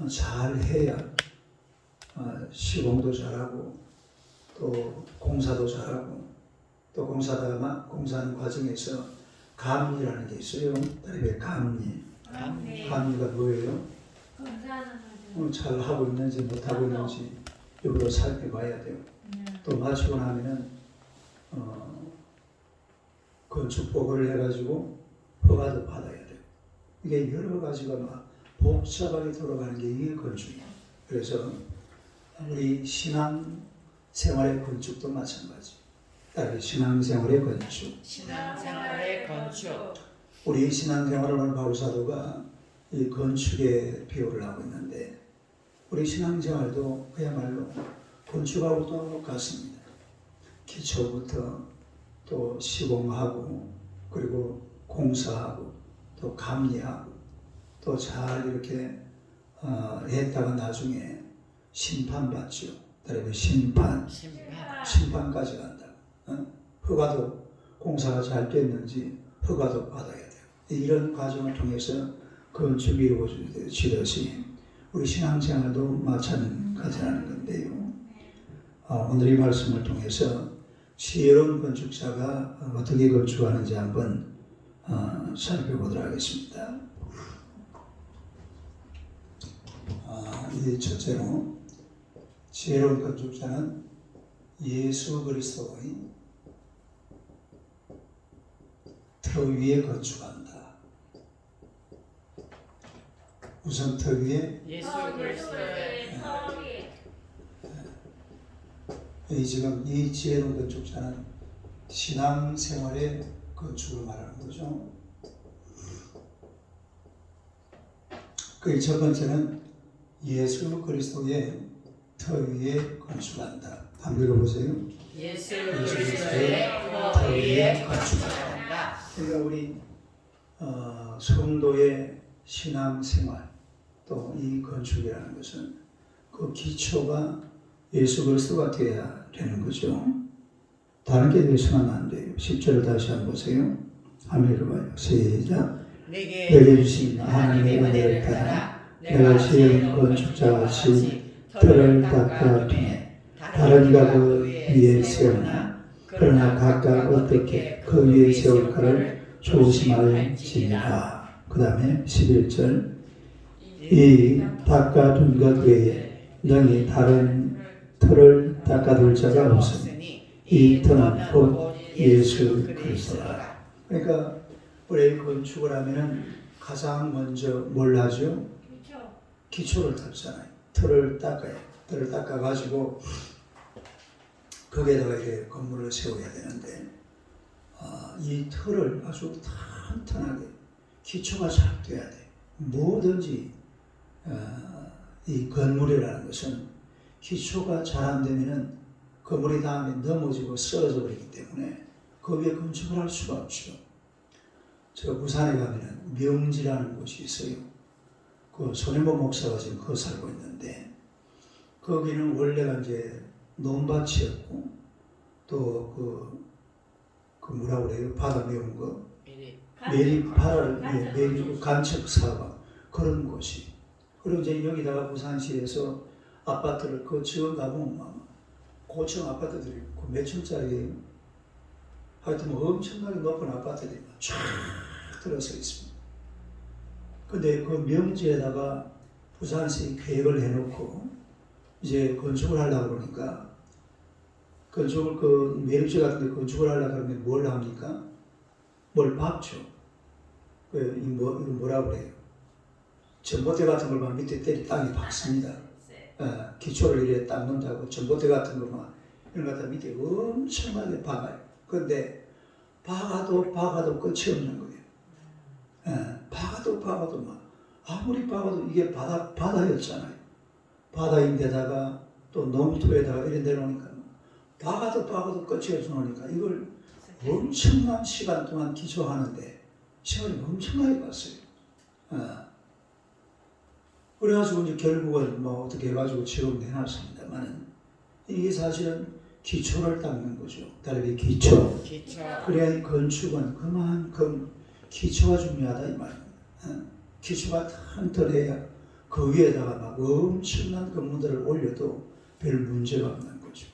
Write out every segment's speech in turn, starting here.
잘 해야 시공도 잘하고 또 공사도 잘하고 또 공사하는 과정에서 감리라는 게 있어요. 다리에 감리. 감리가 뭐예요? 잘 하고 있는지 못하고 있는지 일부러 살펴봐야 돼요. 또 마치고 나면은 건축법을 해가지고 허가도 받아야 돼요. 이게 여러 가지가 막 복잡하게 돌아가는 게 이게 건축이에요. 그래서 우리 신앙생활의 건축도 마찬가지. 신앙생활의 건축. 신앙생활의 건축. 우리 신앙생활을 하는 바울사도가 이 건축에 비유를 하고 있는데 우리 신앙생활도 그야말로 건축하고 똑같습니다. 기초부터 또 시공하고 그리고 공사하고 또 감리하고 또 잘 이렇게 했다가 나중에 심판받죠. 그리고 심판까지 간다. 허가도 공사가 잘 됐는지 허가도 받아야 돼요. 이런 과정을 통해서 건축이 이루어지듯이 우리 신앙생활도 마찬가지라는 건데요. 오늘 이 말씀을 통해서 지혜로운 건축자가 어떻게 건축하는지 한번 살펴보도록 하겠습니다. 이 첫째로 지혜로운 건축자는 예수 그리스도의 터 위에 건축한다. 우선 터 위에 예수 그리스도의 터 위에. 지금 이 지혜로운 건축자는 신앙생활의 건축을 말하는 거죠. 그 첫 번째는 예수 그리스도의 터 위에 건축한다. 한번 읽어보세요. 예수 그리스도의 터 위에 건축한다. 그러니까 우리 성도의 신앙생활 또 이 건축이라는 것은 그 기초가 예수 그리스도가 되어야 되는 거죠. 다른 게 되서는 안 돼요. 10절을 다시 한번 보세요. 한번 읽어봐요. 시작. 내게 주신 하나님의 은혜를 따라 내가 지은 건축자같이 터를 닦아 두매 다른 이가 그 위에 세우나 그러나 각각 어떻게 그 위에 세울까를 조심할지니라. 그 다음에 11절 이 닦아둔 것 외에 능히 다른 터를 닦아둘 자가 없으니 이 터는 곧 예수 그리스도라. 그러니까 우리 건축을 하면은 가장 먼저 뭘 하죠? 기초를 닦잖아요. 터를 닦아요. 터를 닦아가지고 거기에다가 이렇게 건물을 세워야 되는데 이 터를 아주 탄탄하게 기초가 잘 돼야 돼. 뭐든지 이 건물이라는 것은 기초가 잘 안 되면은 건물이 다음에 넘어지고 쓰러져 버리기 때문에 그 위에 건축을 할 수가 없죠. 제가 부산에 가면은 명지라는 곳이 있어요. 그 손해보 목사가 지금 거기 살고 있는데 거기는 원래가 이제 논밭이었고 또 그 뭐라고 그래요? 바다 메운 거 메리 간척 사업 그런 곳이. 그리고 이제 여기다가 부산시에서 아파트를 그 지금 가보면 고층 아파트들이 몇 층짜리예요? 하여튼 엄청나게 높은 아파트들이 쫙 들어서 있습니다. 근데 그 명지에다가 부산시 계획을 해놓고 이제 건축을 하려고 그러니까 건축을 그 매립지 같은 데 건축을 하려고 그러면 뭘 합니까? 뭘 박죠. 뭐라 그래요? 전봇대 같은 걸 막 밑에 때리 땅에 박습니다. 기초를 이렇게 닦는다고 전봇대 같은 거 막 이런 거 다 밑에 엄청나게 박아요. 근데 박아도 끝이 없는 거예요. 박아도 막 아무리 박아도 이게 바다였잖아요. 바다인데다가 또 농토에다가 이런 데 놓으니까 박아도 끝이 없으니까 이걸 엄청난 시간 동안 기초하는데 시간이 엄청나게 갔어요. 그래가지고 이제 결국은 뭐 어떻게 해가지고 지금 해놨습니다만은 이게 사실은 기초를 닦는 거죠. 다르게 기초. 그래야 이 건축은 그만큼 기초가 중요하다 이 말입니다. 기초가 탄탄해야 그 위에다가 막 엄청난 건물들을 올려도 별 문제가 없는 거죠.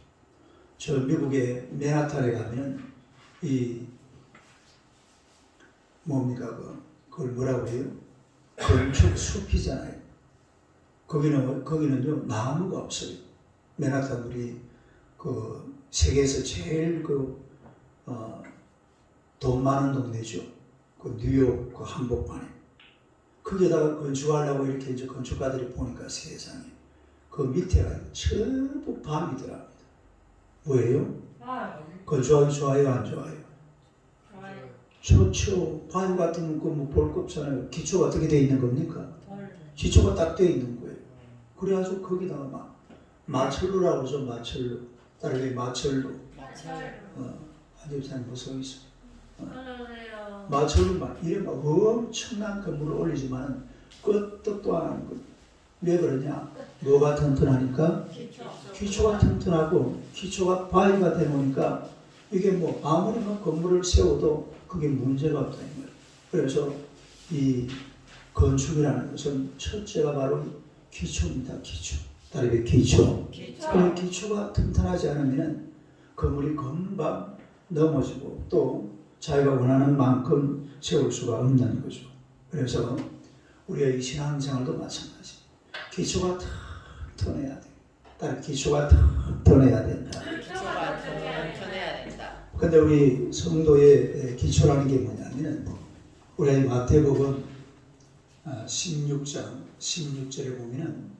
저 미국의 맨하탄에 가면 이 뭡니까 그걸 뭐라고 해요? 건축 숲이잖아요. 거기는요 나무가 없어요. 맨하탄 우리 그 세계에서 제일 돈 많은 동네죠. 그 뉴욕 그 한복판에. 거기에다가 건축하려고 이렇게 이제 건축가들이 보니까 세상에 그 밑에가 전부 밤이더랍니다. 뭐예요? 건축하기 좋아요, 안 좋아요? 좋죠. 밤 같은 거뭐 볼 거 없잖아요. 기초가 어떻게 돼 있는 겁니까? 기초가 딱 돼 있는 거예요. 그래가지고 거기다가 막 마철로라고 하죠. 마철로. 다르게 마철로. 한집사님 무서워 있어. 마철로 막 이래 막 엄청난 건물을 올리지만 끝도 또 안 하는 거예요. 왜 그러냐? 뭐가 튼튼하니까? 기초가 튼튼하고 기초가 바위가 되놓으니까 이게 뭐 아무리 뭐 건물을 세워도 그게 문제가 없다는 거예요. 그래서 이 건축이라는 것은 첫째가 바로 기초입니다. 기초. 다르게 기초. 그 기초가 튼튼하지 않으면 건물이 금방 넘어지고 또 자기가 원하는 만큼 세울 수가 없는 거죠. 그래서 우리의 이 신앙생활도 마찬가지. 기초가 튼튼해야 돼. 다른 기초가 튼튼해야 된다. 기초가 튼튼해야 된다. 근데 우리 성도의 기초라는 게 뭐냐면 우리 마태복음 16장 16절에 보면은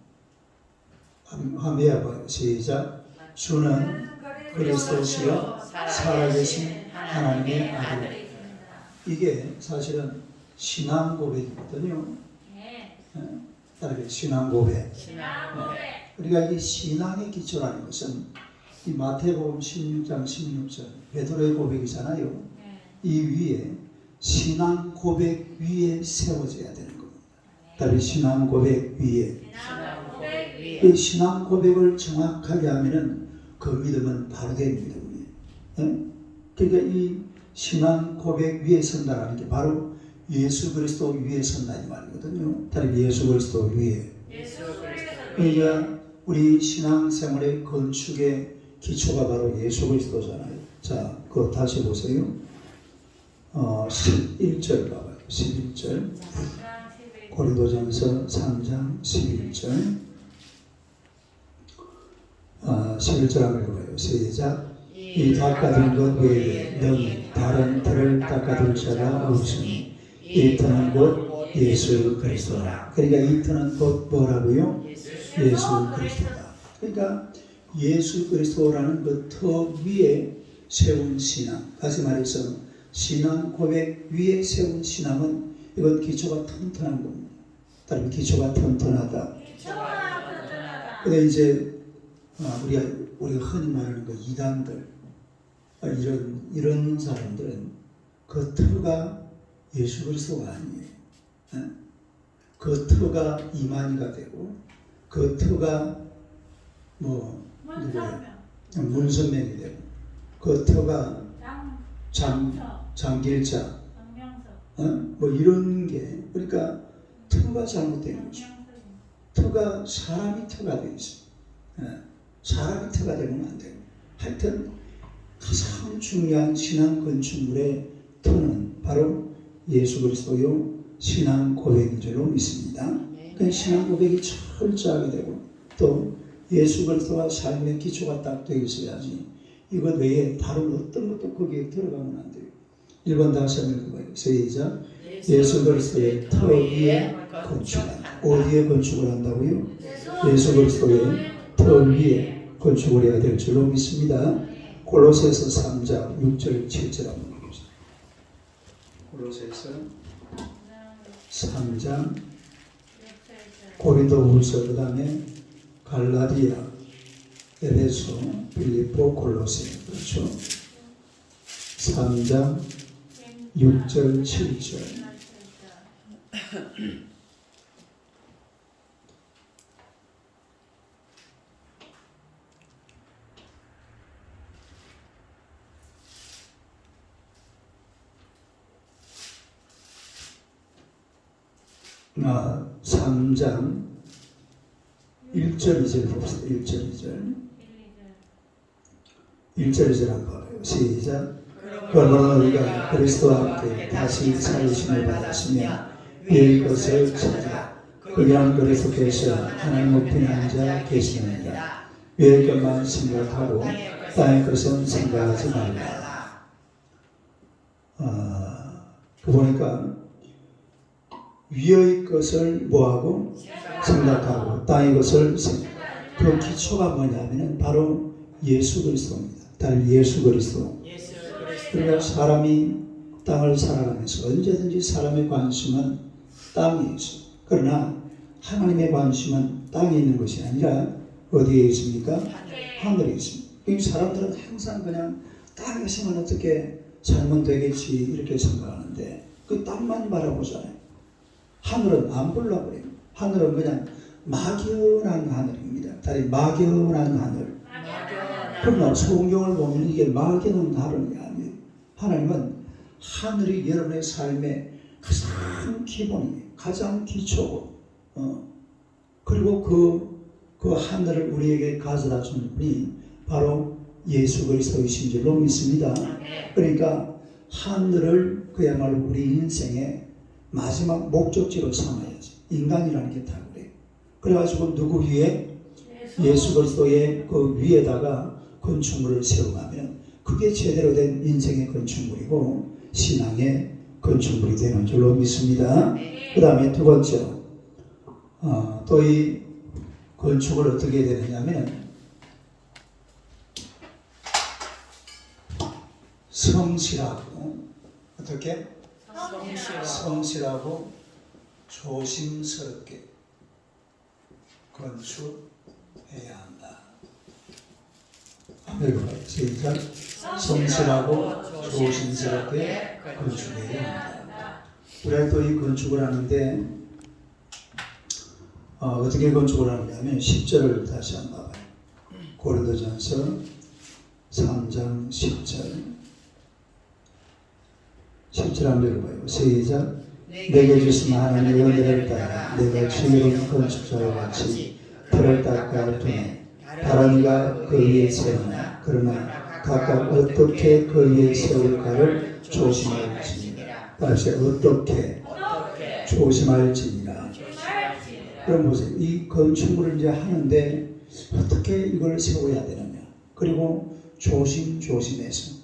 한번 시작. 주는 그리스도시요 살아계신 하나님의 아들입니다. 이게 사실은 신앙 고백이거든요. 다르게 신앙 고백. 그러니까 이 신앙의 기초라는 것은 이 마태복음 16장 16절 베드로의 고백이잖아요. 이 위에 신앙 고백 위에 세워져야 되는 겁니다. 다르게 신앙 고백 위에. 이 신앙 고백을 정확하게 하면은 그 믿음은 바로 된 믿음이에요. 그러니까 이 신앙 고백 위에 선다라는 게 바로 예수 그리스도 위에 선다 이 말이거든요. 다른 예수 그리스도 위에. 그러니까 우리 신앙생활의 건축의 기초가 바로 예수 그리스도잖아요. 자, 그거 다시 보세요. 11절 봐봐요. 11절. 고린도전서 3장 11절. 11절 한번 읽어봐요. 시작. 이 닦아둔 것 외에 너희 다른 틀을 닦아둘 자가 없으니 이 터는 곧 예수 그리스도라. 그러니까 이 터는 곧 뭐라고요? 예수 그리스도다. 그러니까 예수 그리스도라는 그 터 위에 세운 신앙. 다시 말해서 신앙 고백 위에 세운 신앙은 이건 기초가 튼튼한 겁니다. 다른 기초가 튼튼하다. 근데 이제 우리가 흔히 말하는 그 이단들 이런 사람들은 그 터가 예수 그리스도가 아니에요. 그 터가 이만희가 되고 그 터가 뭐 누구예요? 문선명이 되고 그 터가 장길자 뭐 이런 게 그러니까 터가 잘못된 거죠. 터가 사람이 터가 되어 있어요. 사람이 터가 되면 안 돼요. 하여튼 가장 중요한 신앙 건축물의 터는 바로 예수 그리스도요 신앙 고백인 줄로 믿습니다. 그 신앙 고백이 철저하게 되고 또 예수 그리스도와 삶의 기초가 딱 되어 있어야지 이것 외에 다른 어떤 것도 거기에 들어가면 안 돼요. 1번 다시 한번 읽어봐요. 시작. 예수 그리스도의 터 위에 건축한다. 어디에 건축을 한다고요? 예수 그리스도의 터 위에 건축을 해야 될 줄로 믿습니다. 골로새서 3장 6절 7절 한번 읽어보세요. 골로새서 3장 고린도후서 그 다음에 갈라디아, 에베소, 빌립보, 골로새 그렇죠. 3장 6절 7절 아, 3장 1절 2절 봅시다. 1절 2절. 1절 2절 한번 봐요. 시작. 그러므로 우리가 그리스도와 함께 다시 살리심을 받았으면 위의 것을 찾아 그냥 그리스도께서 하나님 우편에 앉아 계시느니라. 위의 것만 생각하고 땅의 것은 생각하지 말라. 그 보니까 위의 것을 뭐하고 생각하고 땅의 것을 그 기초가 뭐냐면 바로 예수 그리스도입니다. 달 예수 그리스도. 그러니까 사람이 땅을 살아가면서 언제든지 사람의 관심은 땅에 있습니다. 그러나 하나님의 관심은 땅에 있는 것이 아니라 어디에 있습니까? 하늘에 있습니다. 이 사람들은 항상 그냥 땅에서만 어떻게 살면 되겠지 이렇게 생각하는데 그 땅만 바라보잖아요. 하늘은 안 보려고 그래요. 하늘은 그냥 막연한 하늘입니다. 다리 막연한 하늘. 그러나 성경을 보면 이게 막연한 하늘이 아니에요. 하나님은 하늘이 여러분의 삶의 가장 기본이에요. 가장 기초고 그리고 그 하늘을 우리에게 가져다 주는 분이 바로 예수 그리스도이신 줄로 믿습니다. 그러니까 하늘을 그야말로 우리 인생의 마지막 목적지로 삼아야지. 인간이라는 게 다 그래요. 그래가지고 누구 위에? 예수 그리스도의 그 위에다가 건축물을 세워가면 그게 제대로 된 인생의 건축물이고 신앙의 건축물이 되는 줄로 믿습니다. 그 다음에 두 번째로 또 이 건축을 어떻게 해야 되느냐면 성실하고 어떻게? 성실하고 조심스럽게 건축해야 한다. 읽어봐요. 시작. 성실하고 조심스럽게 건축해야 한다. 우리가 또 이 건축을 하는데 어떻게 건축을 하느냐면 10절을 다시 한번 봐봐요. 고린도전서 3장 10절. 10절 한번 읽어봐요. 시작. 내게 주신 하나님의 은혜를 따라 내가 지혜로운 건축자와 같이 틀을 닦아 두네. 다른 이가 그 위에 세우나 그러나 각각 어떻게 그 위에 세울까를 조심할지니라. 다시 어떻게 조심할지니라. 그럼 보세요. 이 건축물을 이제 하는데 어떻게 이걸 세워야 되느냐. 그리고 조심해서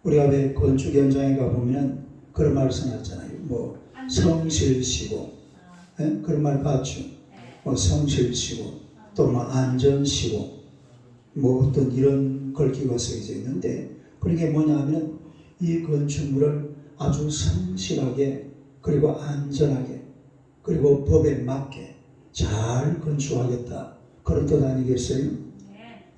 우리가 왜 건축 현장에 가보면 그런 말 써놨잖아요. 뭐 성실시고 그런 말 봤죠. 뭐 성실시고 또 뭐 안전시고 뭐 어떤 이런 글귀가 써져 있는데 그런 게 뭐냐 하면 이 건축물을 아주 성실하게 그리고 안전하게 그리고 법에 맞게 잘 건축하겠다. 그런 뜻 아니겠어요?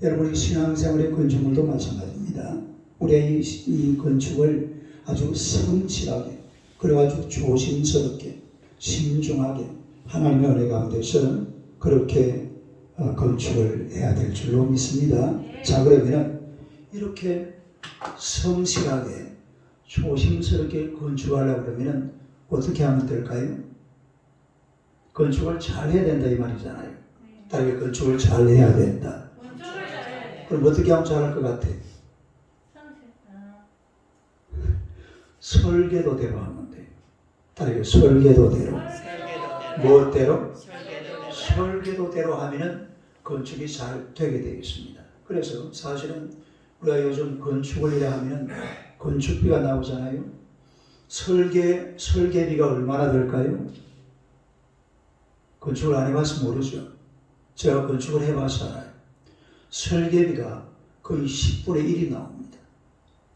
여러분의 신앙생활의 건축물도 마찬가지입니다. 우리가 이 건축을 아주 성실하게 그리고 아주 조심스럽게 신중하게 하나님의 은혜 가운데서 그렇게 건축을 해야 될 줄로 믿습니다. 자, 그러면 이렇게 성실하게 조심스럽게 건축하려고 그러면 어떻게 하면 될까요? 건축을 잘 해야 된다 이 말이잖아요. 다르게 건축을 잘 해야 된다. 그럼 어떻게 하면 잘할 것 같아요? 설계도대로 하면 돼요. 다르게 설계도대로. 무엇대로? 설계도대로 하면은 건축이 잘 되게 되어 있습니다. 그래서 사실은 우리가 요즘 건축을 해야 하면 건축비가 나오잖아요. 설계비가 얼마나 될까요? 건축을 안 해봐서 모르죠. 제가 건축을 해봐서 알아요. 설계비가 거의 10분의 1이 나옵니다.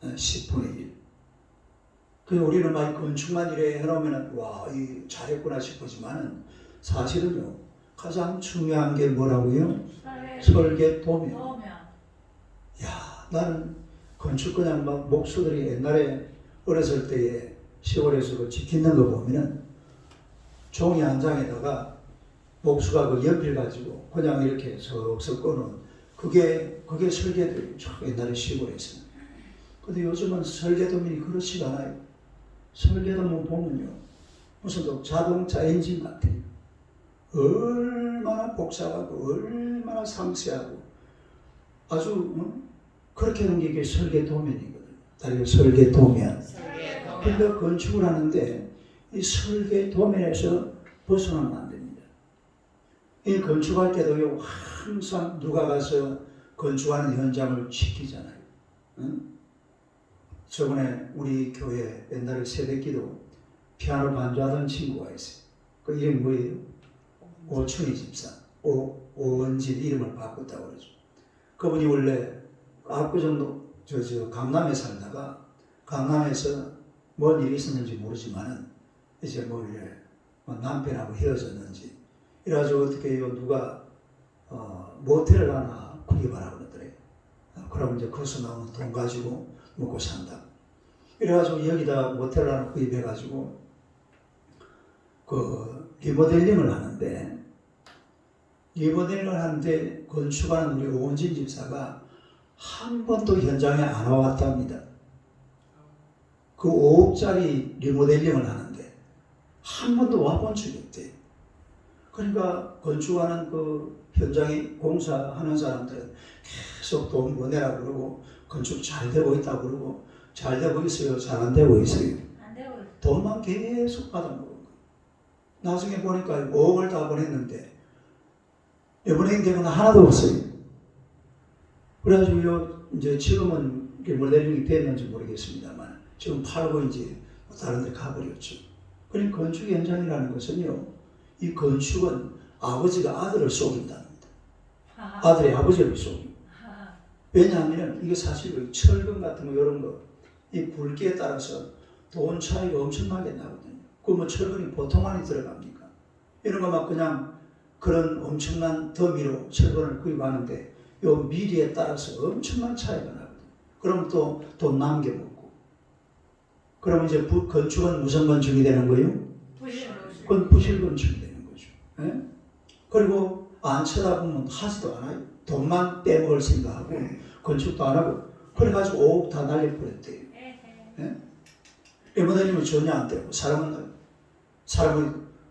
10분의 1. 그 우리는 막 건축만 이래 해놓으면 와, 이 잘했구나 싶지만은 사실은요 가장 중요한 게 뭐라고요? 설계도면. 야, 나는 건축 그냥 막 목수들이 옛날에 어렸을 때에 시골에서 그 지키는 거 보면은 종이 한 장에다가 목수가 그 연필 가지고 그냥 이렇게 석석 꺼놓은 그게 설계도예요. 옛날에 시골에서. 근데 요즘은 설계도면이 그렇지가 않아요. 설계도면 보면요 무슨 자동차 엔진 같아요. 얼마나 복잡하고 얼마나 상세하고 아주 그렇게 하는 게 이게 설계도면이거든요. 다른 설계도면. 그러니까 건축을 하는데 이 설계도면에서 벗어나면 안 됩니다. 이 건축할 때도요 항상 누가 가서 건축하는 현장을 지키잖아요. 응? 저번에 우리 교회 옛날에 새벽기도 피아노 반주하던 친구가 있어요. 그 이름이 뭐예요? 오춘희 집사. 오은진 이름을 바꿨다고 그러죠. 그분이 원래 압구정도 강남에 살다가 강남에서 뭔 일이 있었는지 모르지만은 이제 뭐 이래 남편하고 헤어졌는지 이래가지고 어떻게 누가 모텔을 하나 구입하라고 그러더래요. 그러면 이제 거기서 나오는 돈 가지고 먹고 산다. 이래가지고 여기다 모텔을 하나 구입해가지고 그 리모델링을 하는데 건축하는 우리 오은진 집사가 한 번도 현장에 안 와왔답니다. 그 5억짜리 리모델링을 하는데 한 번도 와본 적이 없대요. 그러니까 건축하는 그 현장에 공사하는 사람들은 계속 돈 보내라 그러고 건축 잘 되고 있다고 그러고 잘 되고 있어요? 잘 안 되고 있어요? 안 되고 있어요. 돈만 계속 받아먹은 거예요. 나중에 보니까 5억을 다 보냈는데 이번에 되거나 하나도 없어요. 그래가지고 이제 지금은 리모델링이 됐는지 모르겠습니다만 지금 팔고 이제 다른 데 가버렸죠. 그러니까 건축 현장이라는 것은요, 이 건축은 아버지가 아들을 속인답니다. 아들이 아버지를 속입니다. 왜냐하면 이게 사실 철근 같은 거 이런 거, 이 굵기에 따라서 돈 차이가 엄청나게 나거든요. 그러면 철근이 보통 안에 들어갑니까? 이런 거 막 그냥 그런 엄청난 더미로 철근을 구입하는데 요 미리에 따라서 엄청난 차이가 나거든요. 그럼 또 돈 남겨먹고. 그러면 이제 건축은 무슨 건축이 되는 거예요? 그건 부실 건축이 되는 거죠. 예? 그리고 안 쳐다보면 하지도 않아요. 돈만 빼먹을 생각하고 건축도 안 하고 그래가지고 5억 다 날려버렸대요. 예? 리모델링은 전혀 안 되고 사람은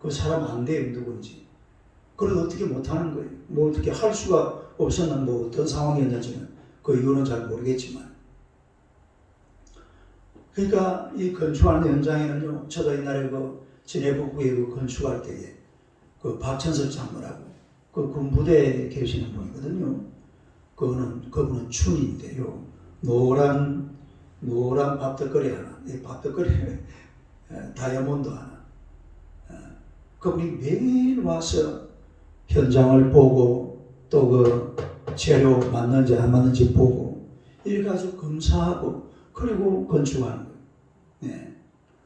그 사람 안 돼요. 누군지. 그래도 어떻게 못하는 거예요. 뭐 어떻게 할 수가 없었는 뭐 어떤 상황이었는지는 그 이유는 잘 모르겠지만. 그러니까 이 건축하는 현장에는요, 저도 옛날에 그 진해북부에 그 건축할 때에 그 박천석 장로라고 그 군부대에 계시는 분이거든요. 그분은 춘인데요. 노란 밥떡거리 하나, 이 밥떡거리 다이아몬드 하나. 그분이 매일 와서 현장을 보고 또 그 재료 맞는지 안 맞는지 보고 이렇게 가지고 검사하고 그리고 건축하는 거예요. 네.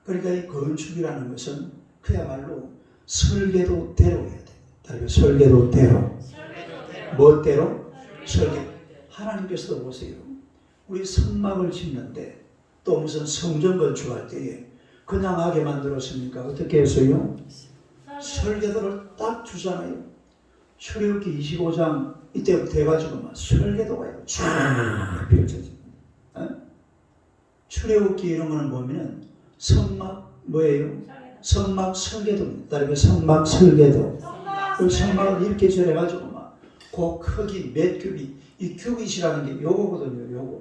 그러니까 이 건축이라는 것은 그야말로 설계도대로 해야 돼. 다른 설계도대로. 뭐대로? 설계. 하나님께서도 보세요. 우리 성막을 짓는데 또 무슨 성전 건축할 때에 그냥 하게 만들었습니까? 어떻게 해서요? 설계도를 딱 주잖아요. 출애굽기 25장 이때부터 해가지고 막 설계도가 쫙 펼쳐집니다. 출애굽기 이런 거는 보면은 성막 뭐예요? 성막 설계도입니다. 다른 성막 설계도. 그 성막을 이렇게 절해가지고 막 그 크기 몇 큐빗, 이 큐빗이라는 게 요거거든요.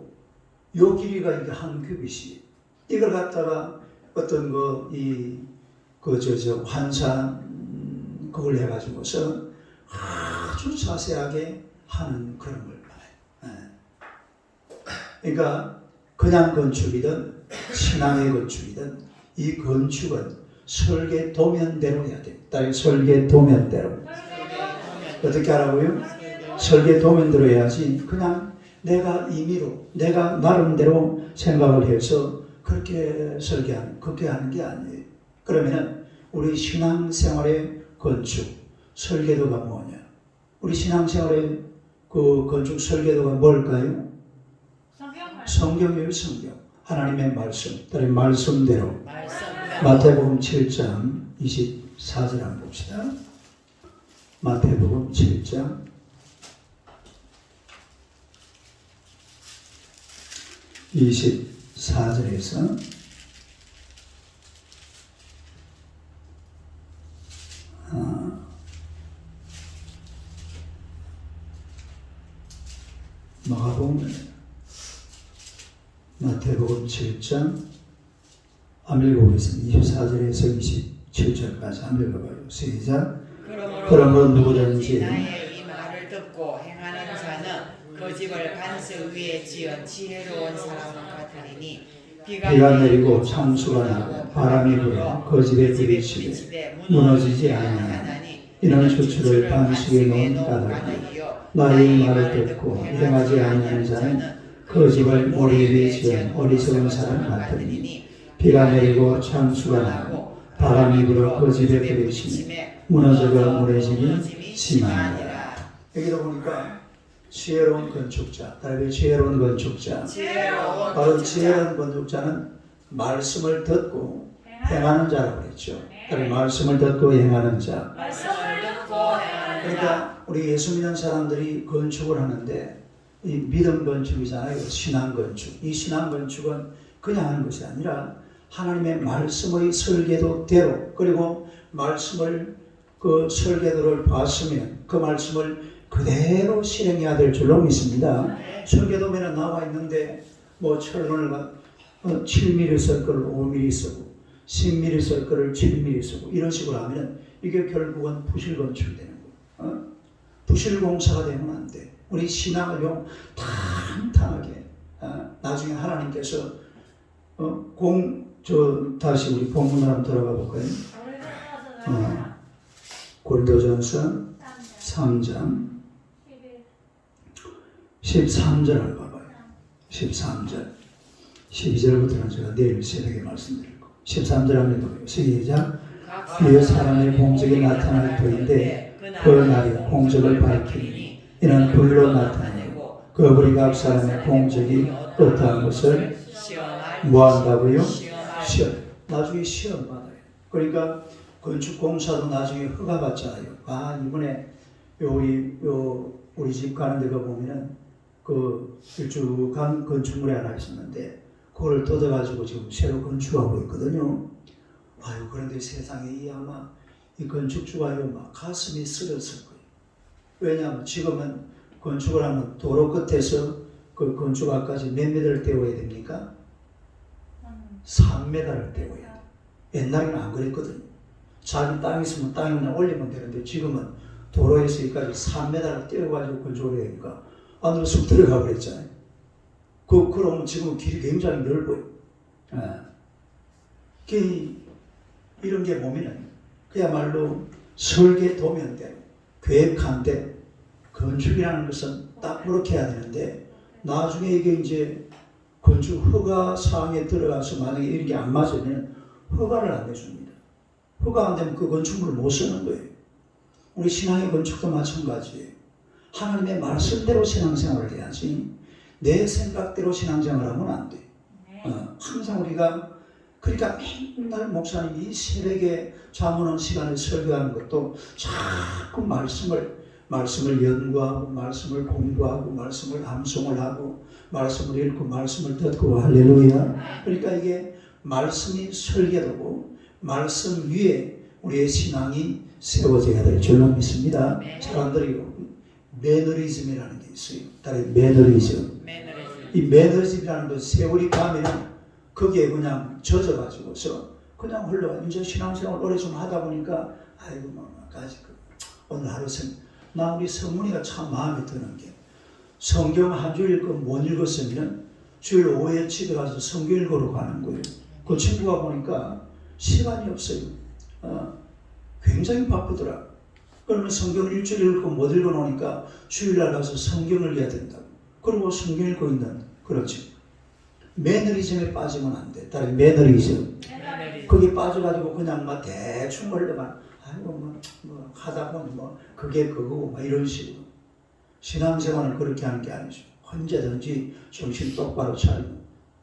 요 길이가 이게 한 큐빗이. 이걸 갖다가 어떤 환산 그걸 해가지고서 아주 자세하게 하는 그런 걸 봐요. 그러니까 그냥 건축이든 신앙의 건축이든 이 건축은 설계도면대로 해야 됩니다. 설계도면대로. 어떻게 하라고요? 설계도면대로 해야지 그냥 내가 임의로 내가 나름대로 생각을 해서 그렇게 그렇게 하는 게 아니에요. 그러면은 우리 신앙생활의 건축 설계도가 뭐냐? 우리 신앙생활의 그 건축 설계도가 뭘까요? 성경이에요. 성경. 하나님의 말씀. 다른 말씀대로. 마태복음 7장 24절 한번 봅시다. 마태복음 7장 24절에서 마가복음 마태복음 7장 한번 읽어보겠습니다. 24절에서 27절까지 한번 읽어봐요. 시작. 그러므로 누구든지 나의 이 말을 듣고 행하는 자는 그 집을 반석 위에 지은 지혜로운 사람과 같으리니 비가 내리고 창수가 나고 바람이 불어 그 집에 부딪히되 무너지지 아니하나니 이는 주추를 반석에 놓은 까닭이요 나의 말을 듣고 행하지 아니하는 자는 그 집을 모래 위에 지은 어리석은 사람 같으니 비가 내리고 창수가 나고 바람이 불어 그 집에 부딪히매 무너져가 무너짐이 심하니라. 여기도 보니까 지혜로운 건축자, 다른 지혜로운 건축자. 바로 지혜로운 건축자는 말씀을 듣고 행하는 자라고 그랬죠. 다른 말씀을 듣고 행하는 자. 그러니까 우리 예수 믿는 사람들이 건축을 하는데 이 믿음 건축이잖아요. 신앙 건축. 이 신앙 건축은 그냥 하는 것이 아니라 하나님의 말씀의 설계도대로 그리고 말씀을 그 설계도를 봤으면 그 말씀을 그대로 실행해야 될 줄로 믿습니다. 설계도면에 나와 있는데 뭐 철문을 7mm 쓸 거를 5mm 쓰고 10mm 쓸 거를 7mm 쓰고 이런 식으로 하면 이게 결국은 부실 건축이 되는 거예요. 부실 공사가 되면 안 돼. 우리 신앙을 좀 탄탄하게 나중에 하나님께서 다시 우리 본문으로 한번 들어가 볼까요? 고린도전서 3장 13절을 봐봐요. 13절 12절부터는 제가 내일 새벽에 말씀드릴 거고 13절 한번 해봐요. 시작. 그의 사람의 공적이 나타날 터인데 그 날이 공적을 밝히니 이는 불로 나타내고 그 우리 각 사람의 공적이 어떠한 것을 뭐한다고요? 시험. 나중에 시험 받아요. 그러니까 건축공사도 나중에 허가 받잖아요. 이번에 우리 집 가는 데가 보면은 그 길쭉한 건축물이 하나 있었는데 그걸 뜯어가지고 지금 새로 건축하고 있거든요. 그런데 세상에 아마 이 건축주가 막 가슴이 쓰렸을 거예요. 왜냐하면 지금은 건축을 하면 도로 끝에서 그 건축학까지 몇 미터를 떼어야 됩니까? 3m를 떼어야 돼. 옛날에는 안 그랬거든요. 자기 땅 있으면 땅에 그냥 올리면 되는데 지금은 도로에서 여기까지 3m를 떼어가지고 건축을 해야 되니까 안으로 쑥 들어가 버렸잖아요. 그러면 지금 길이 굉장히 넓어요. 이런 게 보면은 그야말로 설계도면대로 계획한 대 건축이라는 것은 딱 그렇게 해야 되는데 나중에 이게 이제 건축 허가 사항에 들어가서 만약에 이런 게 안 맞으면 허가를 안 내줍니다. 허가 안 되면 그 건축물을 못 쓰는 거예요. 우리 신앙의 건축도 마찬가지예요. 하나님의 말씀대로 신앙생활을 해야지 내 생각대로 신앙생활을 하면 안 돼. 항상 우리가 그러니까 맨날 목사님이 새벽에 잠오는 시간을 설교하는 것도 자꾸 말씀을 연구하고 말씀을 공부하고 말씀을 암송을 하고 말씀을 읽고 말씀을 듣고 할렐루야. 그러니까 이게 말씀이 설계도고 말씀 위에 우리의 신앙이 세워져야 될 줄로 믿습니다. 사람들이 매너리즘이라는 게 있어요. 다른 매너리즘. 이 매너리즘이라는 건 세월이 가면 거기에 그냥 젖어가지고서 그냥 흘러가. 이제 신앙생활 오래 좀 하다 보니까 오늘 하루 우리 성문이가 참 마음에 드는 게 성경 한 주 읽고 못 읽었으면 주일 오후에 집에 가서 성경 읽으러 가는 거예요. 그 친구가 보니까 시간이 없어요. 굉장히 바쁘더라. 그러면 성경을 일주일 읽고 못 읽어놓으니까 주일날 가서 성경을 읽어야 된다고. 그리고 성경 읽고 있는 그렇지. 매너리즘에 빠지면 안 돼. 다른 매너리즘. 거기 빠져가지고 그냥 막 대충 흘러가. 하다 보니 그게 그거고 이런 식으로. 신앙생활은 그렇게 하는 게 아니죠. 언제든지 정신 똑바로 차리고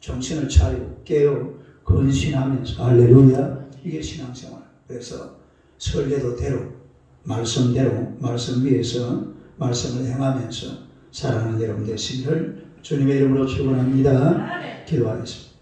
정신을 차리고 깨어 근신하면서 할렐루야. 이게 신앙생활. 그래서 설계도대로 말씀대로 말씀 위에서 말씀을 행하면서 살아가는 여러분 되시기를 주님의 이름으로 축원합니다. 기도하겠습니다.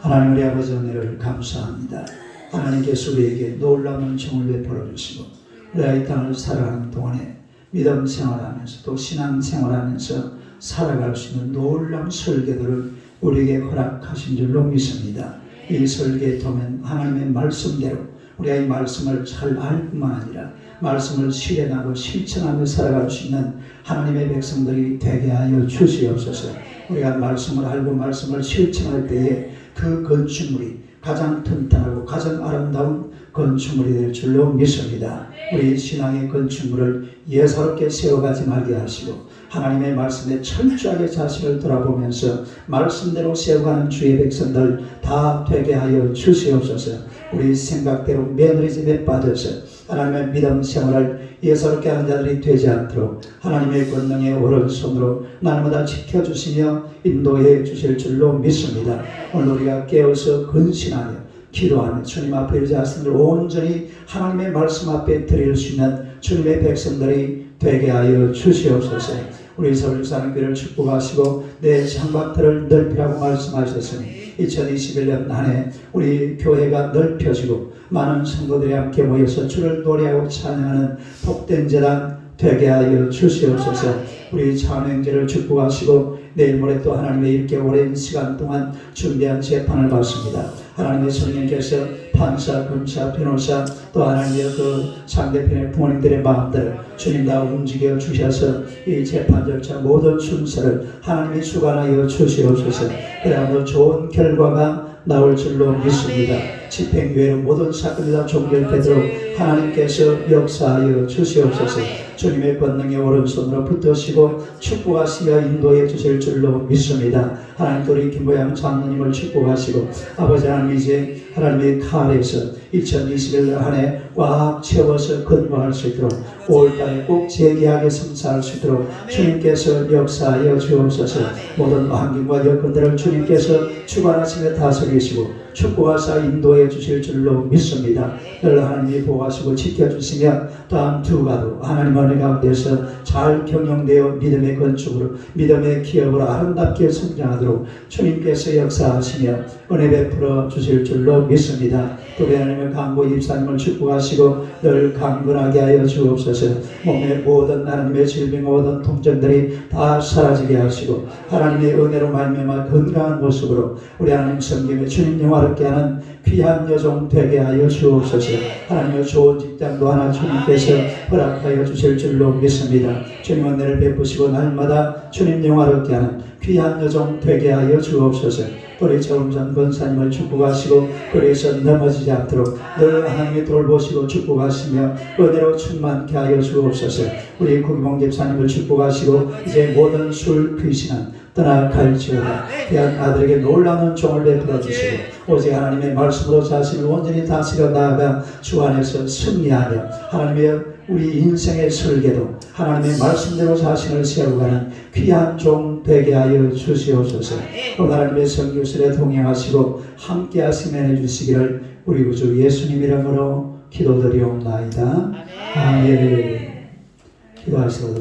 하나님 우리 아버지 은혜를 감사합니다. 하나님께서 우리에게 놀라운 은총을 베풀어 주시고 우리가 이 땅을 살아가는 동안에 믿음 생활하면서 또 신앙 생활하면서 살아갈 수 있는 놀라운 설계도를 우리에게 허락하신 줄로 믿습니다. 이 설계에 보면 하나님의 말씀대로 우리가 이 말씀을 잘 알 뿐만 아니라 말씀을 실행하고 실천하며 살아갈 수 있는 하나님의 백성들이 되게 하여 주시옵소서. 우리가 말씀을 알고 말씀을 실천할 때에 그 건축물이 가장 튼튼하고 가장 아름다운 건축물이 될 줄로 믿습니다. 우리 신앙의 건축물을 예사롭게 세워가지 말게 하시고 하나님의 말씀에 철저하게 자신을 돌아보면서 말씀대로 세워가는 주의 백성들 다 되게 하여 주시옵소서. 우리 생각대로 며느리집에 빠져서 하나님의 믿음 생활을 예사롭게 하는 자들이 되지 않도록 하나님의 권능의 오른손으로 날마다 지켜주시며 인도해 주실 줄로 믿습니다. 오늘 우리가 깨어서 근신하며 기도하며 주님 앞에 우리 자신을 온전히 하나님의 말씀 앞에 드릴 수 있는 주님의 백성들이 되게 하여 주시옵소서. 우리 서울사랑교회를 축복하시고 내 창밖들을 넓히라고 말씀하셨으니 2021년 한 해 우리 교회가 넓혀지고 많은 성도들이 함께 모여서 주를 노래하고 찬양하는 복된 재단 되게 하여 주시옵소서. 우리 찬양제를 축복하시고 내일 모레 또 하나님의 이렇게 오랜 시간 동안 준비한 재판을 받습니다. 하나님의 성령께서 판사, 검사, 변호사 또 하나님의 그 상대편의 부모님들의 마음들을 주님 다 움직여 주셔서 이 재판 절차 모든 순서를 하나님이 주관하여 주시옵소서. 그래야말로 좋은 결과가 나올 줄로 믿습니다. 집행유예로 모든 사건이 다 종결되도록 하나님께서 역사하여 주시옵소서. 주님의 권능의 오른손으로 붙드시고 축복하시며 인도해 주실 줄로 믿습니다. 하나님 우리 김보양 장로님을 축복하시고 아버지 하나님 이제 하나님의 칼에서 2021년 한 해 꽉 채워서 근무할 수 있도록 5월달에 꼭 재계하게 성사할 수 있도록 주님께서 역사하여 주옵소서. 모든 환경과 여건들을 주님께서 주관하시며 다스리시고 축복하사 인도해 주실 줄로 믿습니다. 늘 하나님이 보호하시고 지켜주시며 또한 두 가도 하나님 은혜 가운데서 잘 경영되어 믿음의 건축으로 믿음의 기업으로 아름답게 성장하도록 주님께서 역사하시며 은혜 베풀어 주실 줄로 믿습니다. 또 하나님의 강보 입사님을 축복하시고 늘 강건하게 하여 주옵소서. 몸의 모든 하나님의 질병 모든 통증들이 다 사라지게 하시고 하나님의 은혜로 말미암아 건강한 모습으로 우리 하나님 성김에 주님 영화롭게 하는 귀한 여종 되게 하여 주옵소서. 하나님의 좋은 직장도 하나 주님께서 허락하여 주실 줄로 믿습니다. 주님 은혜를 베푸시고 날마다 주님 영화롭게 하는 귀한 여종 되게 하여 주옵소서. 우리 정전 권사님을 축복하시고 그래서 넘어지지 않도록 늘 하나님이 돌보시고 축복하시며 은혜로 충만케 하여 주옵소서. 우리 구기봉 집사님을 축복하시고 이제 모든 술 귀신은 떠나갈지어다. 귀한 아들에게 놀라운 종을 베풀어 주시고 오직 하나님의 말씀으로 자신을 온전히 다스려 나아가 주 안에서 승리하며 하나님의 우리 인생의 설계도 하나님의 말씀대로 자신을 세워가는 귀한 종 되게 하여 주시옵소서. 또 하나님의 선교실에 동행하시고 함께 하시면 해주시기를 우리 구주 예수님 이름으로 기도드리옵나이다. 아멘. 기도하시도록